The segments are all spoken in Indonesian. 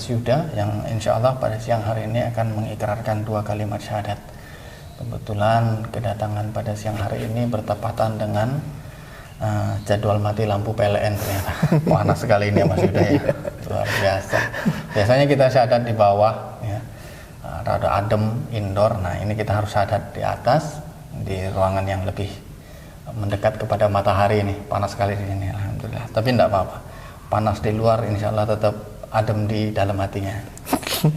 Mas Yuda yang insya Allah pada siang hari ini akan mengikrarkan 2 kalimat syahadat. Kebetulan kedatangan pada siang hari ini bertepatan dengan jadwal mati lampu PLN ternyata. Panas sekali ini Mas Yuda ya, luar biasa. Biasanya kita syahadat di bawah ya, rada adem indoor. Nah ini kita harus syahadat di atas, di ruangan yang lebih mendekat kepada matahari ini. Panas sekali di sini alhamdulillah. Tapi tidak apa-apa. Panas di luar insya Allah tetap adem di dalam hatinya.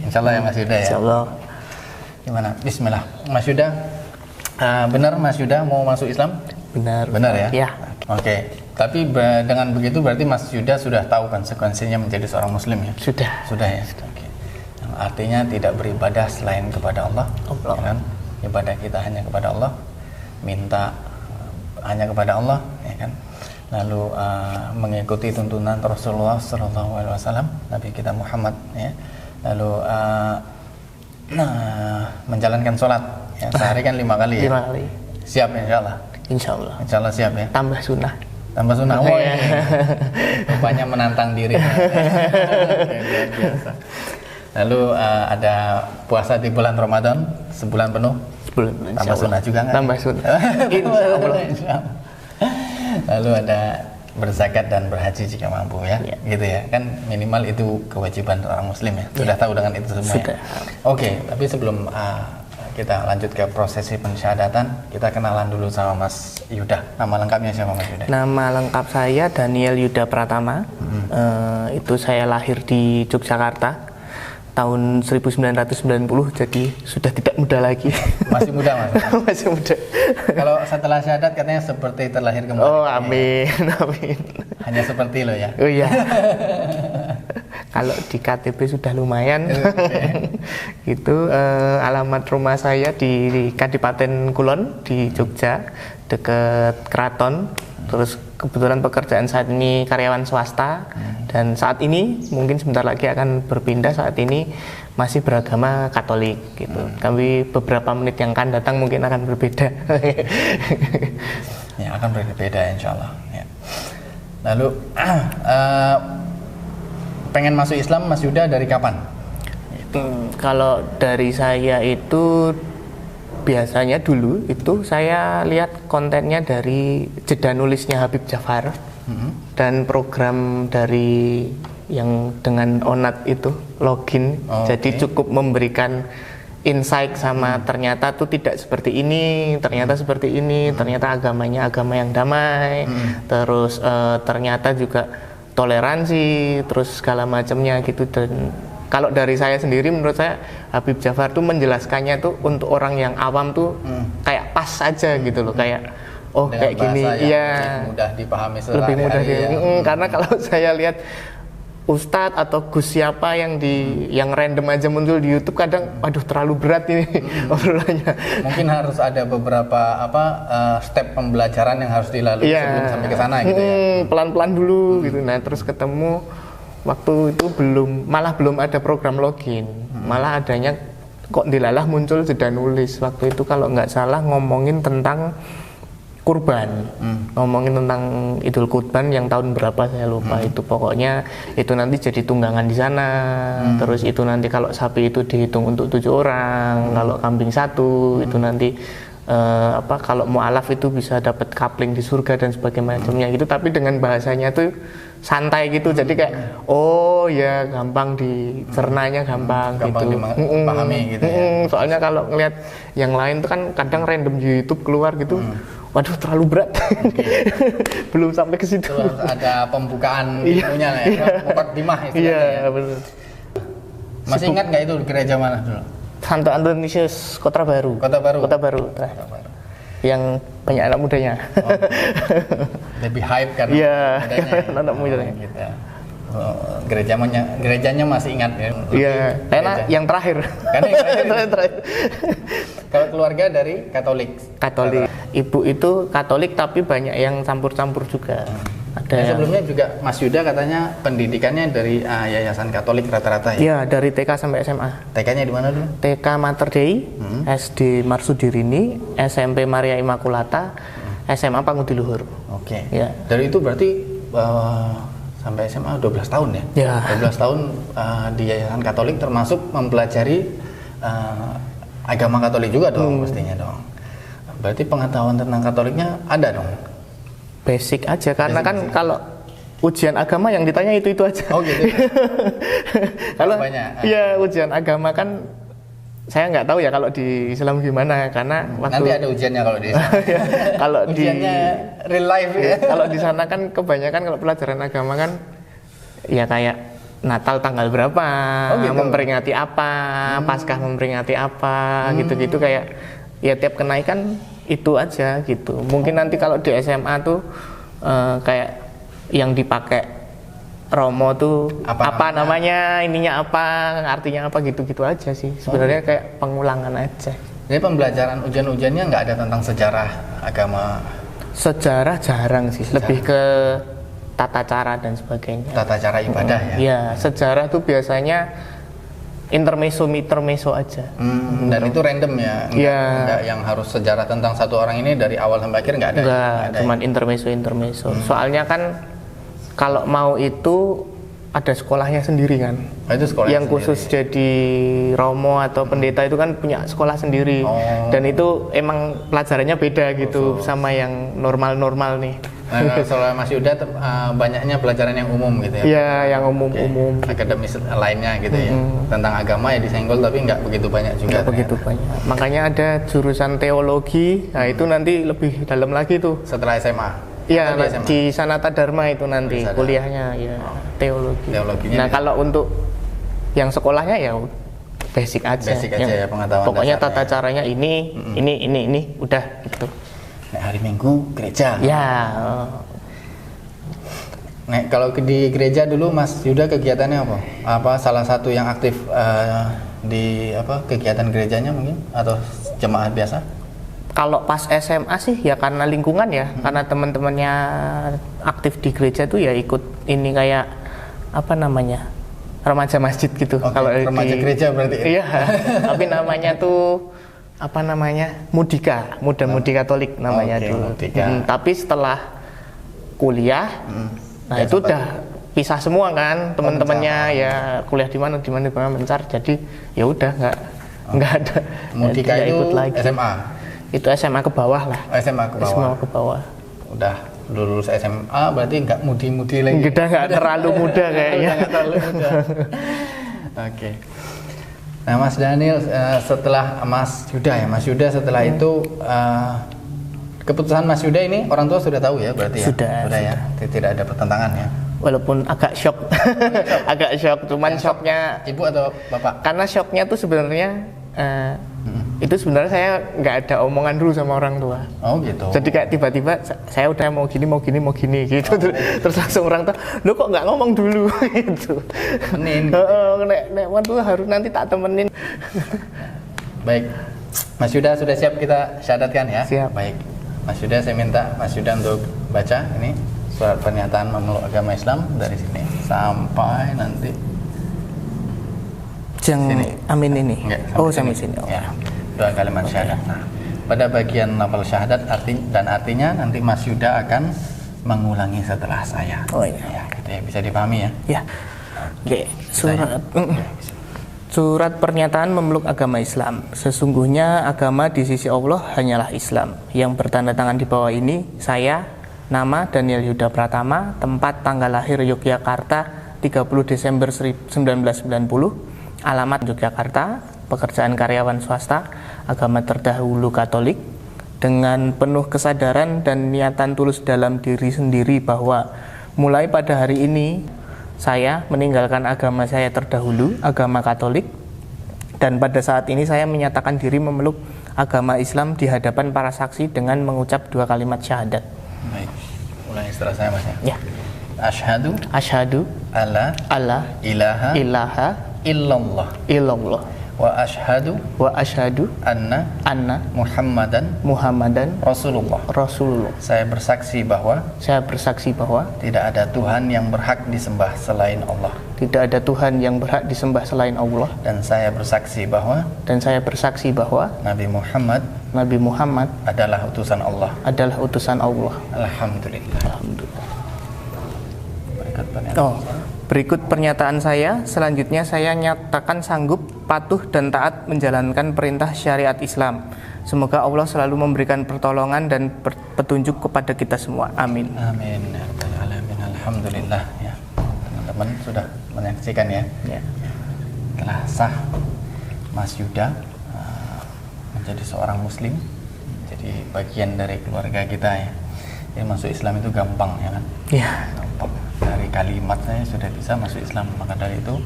Insya Allah ya Mas Yuda ya. Insya Allah. Gimana? Bismillah. Mas Yuda, benar Mas Yuda mau masuk Islam? Benar. Benar ya? Ya. Oke. Tapi dengan begitu berarti Mas Yuda sudah tahu konsekuensinya menjadi seorang Muslim ya? Sudah. Sudah ya. Oke. Yang artinya tidak beribadah selain kepada Allah. Ya kan? Ibadah kita hanya kepada Allah. Minta hanya kepada Allah, ya kan? Lalu mengikuti tuntunan Rasulullah SAW, Nabi kita Muhammad, ya. Lalu menjalankan sholat, ya, sehari kan 5 kali ya. 5 kali. Siap insya Allah. Insya Allah. Insya Allah siap ya. Tambah sunnah. Tambah sunnah. Oh ya. Rupanya menantang diri. Biasa. Lalu ada puasa di bulan Ramadan sebulan penuh. Tambah sunnah juga nggak? Tambah sunnah. Insya Allah. Lalu ada berzakat dan berhaji jika mampu ya, gitu ya. Kan minimal itu kewajiban orang Muslim ya. Sudah tahu dengan itu semua. Sudah. Ya? Oke, tapi sebelum kita lanjut ke prosesi pensyahadatan, kita kenalan dulu sama Mas Yuda. Nama lengkapnya siapa Mas Yuda? Nama lengkap saya Daniel Yuda Pratama. Itu saya lahir di Yogyakarta tahun 1990, jadi sudah tidak muda lagi. Masih muda Mas? Masih muda. Kalau setelah syahadat katanya seperti terlahir kembali. Oh amin, amin. Hanya seperti lo ya? Oh iya. Kalau di KTP sudah lumayan. Gitu. Alamat rumah saya di Kadipaten Kulon di Jogja, dekat Keraton. Terus kebetulan pekerjaan saat ini karyawan swasta, dan saat ini mungkin sebentar lagi akan berpindah, saat ini masih beragama Katolik gitu. Tapi beberapa menit yang akan datang mungkin akan berbeda. Ya akan berbeda insya Allah ya. Lalu pengen masuk Islam Mas Yuda dari kapan? Kalau dari saya itu biasanya dulu itu saya lihat kontennya dari jeda nulisnya Habib Jafar, dan program dari yang dengan Onat itu login. Jadi cukup memberikan insight sama ternyata tuh tidak seperti ini, ternyata seperti ini, ternyata agamanya agama yang damai, terus ternyata juga toleransi, terus segala macamnya gitu. Dan kalau dari saya sendiri, menurut saya Habib Jafar tuh menjelaskannya tuh untuk orang yang awam tuh kayak pas aja gitu loh, kayak oh dengan kayak gini, iya, mudah dipahami lebih mudah ya. Karena kalau saya lihat Ustadz atau Gus siapa yang yang random aja muncul di YouTube, kadang aduh terlalu berat ini obrolannya. Mungkin harus ada beberapa step pembelajaran yang harus dilalui sebelum sampai ke sana gitu ya. Pelan-pelan dulu gitu. Nah, terus ketemu waktu itu malah belum ada program login, malah adanya kok dilalah muncul jeda nulis. Waktu itu kalau nggak salah ngomongin tentang kurban, ngomongin tentang Idul Kurban yang tahun berapa saya lupa. Itu pokoknya itu nanti jadi tunggangan di sana. Terus itu nanti kalau sapi itu dihitung untuk 7 orang, kalau kambing 1 itu nanti kalau mu'alaf itu bisa dapat kapling di surga dan sebagainya macamnya gitu. Tapi dengan bahasanya tuh santai gitu, jadi kayak oh ya gampang dicernanya, gampang gitu, dipahami gitu ya. Soalnya kalau ngeliat yang lain tuh kan kadang random di YouTube keluar gitu, waduh terlalu berat. Belum sampai ke situ. Harus ada pembukaan ilmunya ya, mukaddimah istilahnya. Iya benar. Masih ingat nggak itu gereja mana dulu? Santo Antonius Kota Baru. Kota Baru. Yang banyak anak mudanya. Lebih hype karena anak mudanya. Gitu. Gerejanya masih ingat ya? Iya, karena yang terakhir. Karena yang terakhir. Kalau keluarga dari Katolik. Ibu itu Katolik tapi banyak yang campur-campur juga. Ada sebelumnya juga Mas Yuda katanya pendidikannya dari yayasan Katolik rata-rata ya? Iya, dari TK sampai SMA. TK-nya di mana dulu? TK Mater Dei, SD Marsudirini, SMP Maria Immaculata, SMA Pangudi Luhur. Oke. Ya. Dari itu berarti sampai SMA 12 tahun ya? Ya. 12 tahun di Yayasan Katolik termasuk mempelajari agama Katolik juga dong mestinya dong. Berarti pengetahuan tentang Katoliknya ada dong? Basic aja, karena kan kalau ujian agama yang ditanya itu aja. Oh gitu. Kalau banyak. Iya, ujian agama kan saya nggak tahu ya kalau di Islam gimana, karena waktu Nanti ada ujiannya kalau di sana. ya, kalau Ujiannya real life ya. kalau di sana kan kebanyakan kalau pelajaran agama kan ya kayak Natal tanggal berapa, gitu. memperingati apa, Paskah memperingati apa, gitu-gitu kayak ya tiap kenaikan itu aja gitu. Mungkin nanti kalau di SMA tuh kayak yang dipakai Romo tuh apa namanya, ininya apa, artinya apa, gitu-gitu aja sih. Sebenarnya kayak pengulangan aja. Jadi pembelajaran ujian-ujiannya nggak ada tentang sejarah agama? Sejarah jarang sih, lebih ke tata cara dan sebagainya. Tata cara ibadah ya? Iya, sejarah tuh biasanya intermezzo aja. Dan itu random ya? Nggak yang harus sejarah tentang satu orang ini dari awal sampai akhir nggak ada? Nggak, cuman intermezzo. Soalnya kan kalau mau itu ada sekolahnya sendiri kan. Itu sekolah yang khusus jadi romo atau pendeta itu kan punya sekolah sendiri. Dan itu emang pelajarannya beda gitu sama yang normal nih. Nah, kalau Mas Yuda banyaknya pelajaran yang umum gitu ya? Iya, yang umum. Akademis lainnya gitu ya. Tentang agama ya disenggol tapi nggak begitu banyak juga. Nggak begitu banyak. Makanya ada jurusan teologi. Nah itu nanti lebih dalam lagi tuh. Setelah SMA? Iya, di Sanata Dharma itu nanti kuliahnya ya teologi. Nah kalau untuk yang sekolahnya ya basic aja ya pengetahuan. Pokoknya tata caranya ini udah gitu. Nah, hari Minggu gereja. Ya. Nah, kalau di gereja dulu Mas Yuda kegiatannya apa? Apa salah satu yang aktif di kegiatan gerejanya mungkin atau jemaat biasa? Kalau pas SMA sih ya karena lingkungan ya, karena teman-temannya aktif di gereja tuh ya ikut ini kayak apa namanya, remaja masjid gitu. Kalau remaja gereja berarti. Iya. Tapi namanya tuh apa namanya, Mudi Katolik namanya tuh. Tapi setelah kuliah, nah itu udah pisah semua kan teman-temannya ya, kuliah di mana mencar. Jadi ya udah nggak ada. Mudika itu ikut lagi. SMA. Itu SMA ke bawah lah. SMA ke bawah. Udah lulus SMA berarti nggak mudi lagi. Nggak terlalu muda kayaknya. Oke. Nah Mas Daniel, setelah Mas Yuda setelah itu keputusan Mas Yuda ini orang tua sudah tahu ya berarti ya? Sudah ya, tidak ada pertentangan ya? Walaupun agak shock, cuman shocknya ibu atau bapak? Karena shocknya tuh sebenarnya itu sebenarnya saya nggak ada omongan dulu sama orang tua. Oh gitu. Jadi kayak tiba-tiba saya udah mau gini gitu. Terus langsung orang tua, lo kok nggak ngomong dulu gitu. Nek tuh harus nanti tak temenin. Baik, Mas Yuda sudah siap kita syahadatkan ya? Siap. Baik, Mas Yuda saya minta Mas Yuda untuk baca ini surat pernyataan memeluk agama Islam dari sini sampai nanti. Sini. Amin ini. Sampai sini. Ya, dua kalimat syahadat. Nah, pada bagian lafal syahadat artinya nanti Mas Yuda akan mengulangi setelah saya. Oh iya. Ya, gitu ya, bisa dipahami ya? Ya. Oke, surat pernyataan memeluk agama Islam. Sesungguhnya agama di sisi Allah hanyalah Islam. Yang bertanda tangan di bawah ini saya, nama Daniel Yuda Pratama, tempat tanggal lahir Yogyakarta 30 Desember 1990. Alamat Yogyakarta, pekerjaan karyawan swasta, agama terdahulu Katolik, dengan penuh kesadaran dan niatan tulus dalam diri sendiri bahwa mulai pada hari ini saya meninggalkan agama saya terdahulu, agama Katolik, dan pada saat ini saya menyatakan diri memeluk agama Islam di hadapan para saksi dengan mengucap 2 kalimat syahadat. Baik, ulangi setelah saya Mas ya. Ya. Asyhadu alla ilaha illallah wa asyhadu anna Muhammadan Rasulullah. Saya bersaksi bahwa tidak ada Tuhan yang berhak disembah selain Allah. Dan saya bersaksi bahwa Nabi Muhammad adalah utusan Allah. Alhamdulillah. Berkat Berikut pernyataan saya. Selanjutnya saya nyatakan sanggup, patuh dan taat menjalankan perintah syariat Islam. Semoga Allah selalu memberikan pertolongan dan petunjuk kepada kita semua. Amin. Amin. Alhamdulillah ya. Teman-teman sudah menyaksikan ya. Telah sah Mas Yuda menjadi seorang muslim, jadi bagian dari keluarga kita ya. Jadi masuk Islam itu gampang ya kan? Iya. Gampang. Dari kalimatnya sudah bisa masuk Islam. Maka dari itu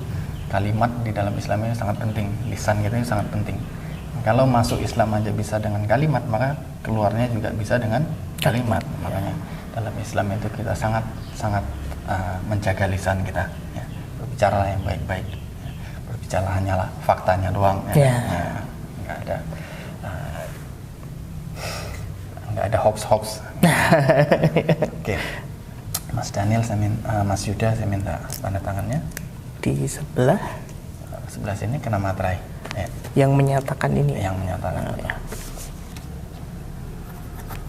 kalimat di dalam Islam ini sangat penting. Lisan kita ini sangat penting. Kalau masuk Islam aja bisa dengan kalimat, maka keluarnya juga bisa dengan kalimat. Makanya dalam Islam itu kita sangat menjaga lisan kita. Ya. Berbicara yang baik-baik. Ya. Berbicara hanyalah faktanya doang. Ya. Ya. Nggak ada hoax. Oke. Mas Daniel, Mas Yuda, saya minta tanda tangannya. Di sebelah sini kena materai. Ya. Yang menyatakan ini. Yang menyatakan. Ya.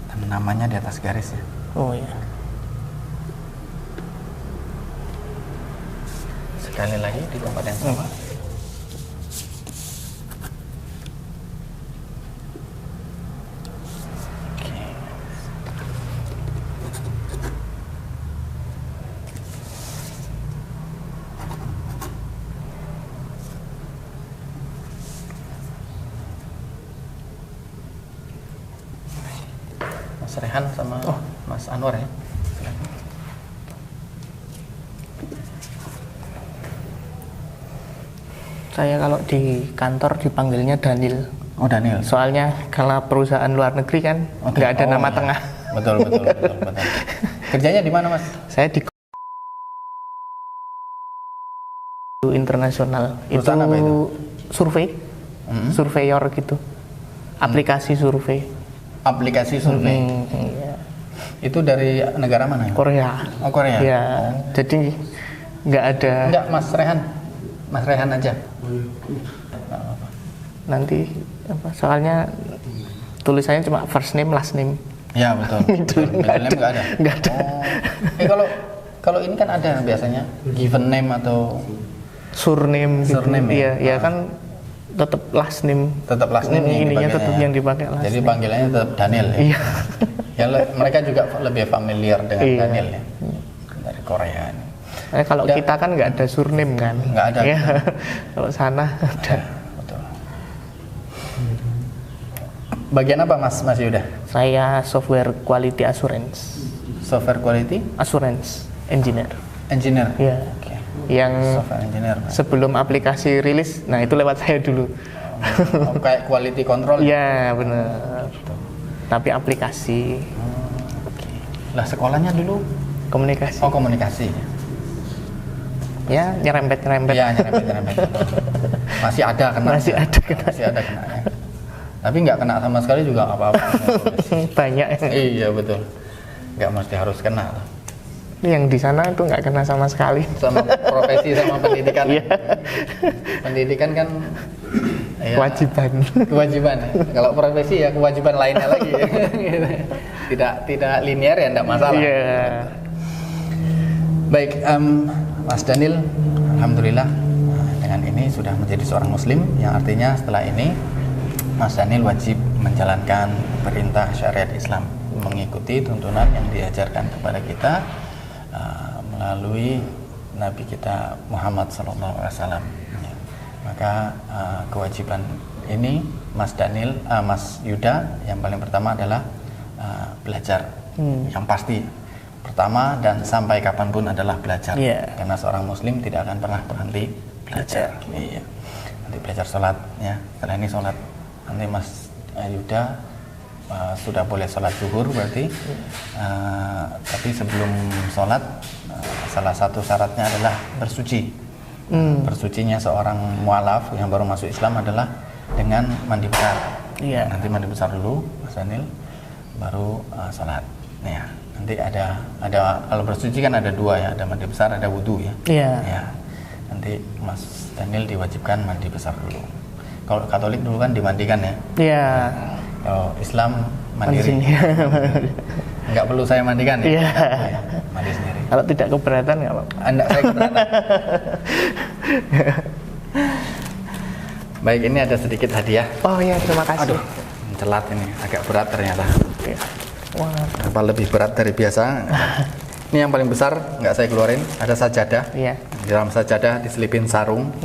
Dan namanya di atas garis ya. Oh ya. Sekali lagi di tempat yang sama. Mas Rehan sama Mas Anwar ya. Saya kalau di kantor dipanggilnya Daniel. Oh Daniel. Soalnya kalau perusahaan luar negeri kan nggak ada nama tengah. Betul. Kerjanya di mana Mas? Saya di internasional. Perusahaan apa itu? Survei, surveyor gitu. Aplikasi survei. Aplikasi survei. Iya. Itu dari negara mana ya? Korea. Oh Korea. Ya. Jadi nggak ada. Enggak Mas Rehan aja. Nanti soalnya tulisannya cuma first name last name. Ya betul. Middle name nggak ada. Nggak ada. Kalau ini kan ada biasanya given name atau surname. Surname gitu. ya. Iya kan tetap last name. Tetap last name ininya tetap yang dipakai last. Jadi name. panggilannya tetap Daniel ya. Iya. Ya mereka juga lebih familiar dengan Daniel ya. Dari Korea ini. Kalau kita kan nggak ada surname kan. Nggak ada. Ya. Kalau sana ada. Betul. Bagian apa Mas Yuda? Saya software quality assurance. Software quality Assurance engineer. Engineer. Iya. Oke. Yang Software engineer. Mas. Sebelum aplikasi rilis, nah itu lewat saya dulu. Kayak quality control. Iya benar. Tapi aplikasi. Oke. Lah sekolahnya dulu Komunikasi. Oh komunikasi. Ya nyerempet. Iya nyerempet. Masih ada kena. Masih ada kena. Tapi nggak kena sama sekali juga nggak apa-apa. Banyak. Iya betul. Nggak mesti harus kena. Yang di sana itu nggak kena sama sekali. Sama profesi sama pendidikan. Iya. Pendidikan kan ya, kewajiban. Kalau profesi ya kewajiban lainnya lagi. Tidak linear ya nggak masalah. Iya. Baik, Mas Daniel, alhamdulillah dengan ini sudah menjadi seorang muslim, yang artinya setelah ini Mas Daniel wajib menjalankan perintah syariat Islam, mengikuti tuntunan yang diajarkan kepada kita melalui Nabi kita Muhammad SAW. Maka kewajiban ini Mas Daniel, Mas Yuda, yang paling pertama adalah belajar, yang pasti pertama dan sampai kapanpun adalah belajar. Karena seorang muslim tidak akan pernah berhenti belajar. Iya. Nanti belajar sholat ya. Setelah ini sholat. Nanti Mas Yuda sudah boleh sholat zuhur berarti. Tapi sebelum sholat salah satu syaratnya adalah bersuci. Bersucinya seorang mualaf yang baru masuk Islam adalah dengan mandi besar. Nanti mandi besar dulu Mas Daniel, baru sholat. Ya. Nanti ada kalau bersuci kan ada dua ya, ada mandi besar, ada wudhu ya. Ya. Nanti Mas Daniel diwajibkan mandi besar dulu. Kalau Katolik dulu kan dimandikan ya. Iya. Kalau Islam mandiri. Enggak perlu saya mandikan ya. Mandi sendiri. Kalau tidak keberatan nggak apa-apa. Anda saya keberatan. Baik, ini ada sedikit hadiah. Oh ya, terima kasih. Aduh, celat ini, agak berat ternyata. Oke. Wah. Apa lebih berat dari biasa? Ini yang paling besar, nggak saya keluarin. Ada sajadah. Iya. Di dalam sajadah diselipin sarung.